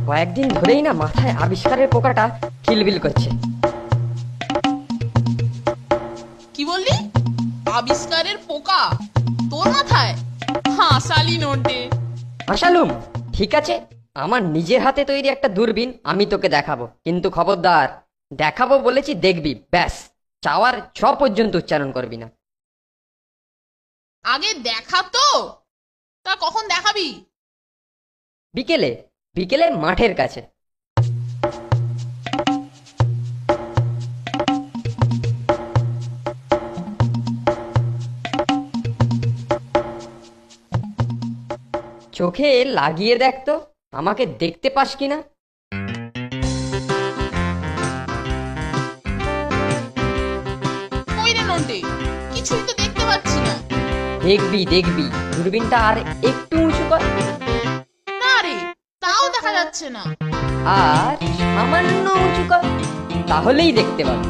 কয়েকদিন ধরেই না মাথায় আবিষ্কারের পোকাটা কিলবিল করছে। কি বললি? আবিষ্কারের পোকা তোর মাথায়? হাসালি নোটে। হাসালুম, ঠিক আছে, আমার নিজের হাতে তৈরি একটা দূরবীন আমি তোকে দেখাবো, কিন্তু খবরদার, দেখাবো বলেছি, দেখবি ব্যাস, চাওয়ার ছ পর্যন্ত উচ্চারণ করবি না। আগে দেখা তো, তা কখন দেখাবি? বিকেলে, বিকেলে মাঠের কাছে। চোখে লাগিয়ে দেখ তো, আমাকে দেখতে পাস কিনা। কই রে নন্টে, কিছুই তো দেখতে পাচ্ছি না। দেখবি দেখবি, দূরবীনটা আর একটু উঁচু কর। না রে, তাও দেখা যাচ্ছে না। আর সামান্য উঁচু কর, তাহলেই দেখতে পাবি।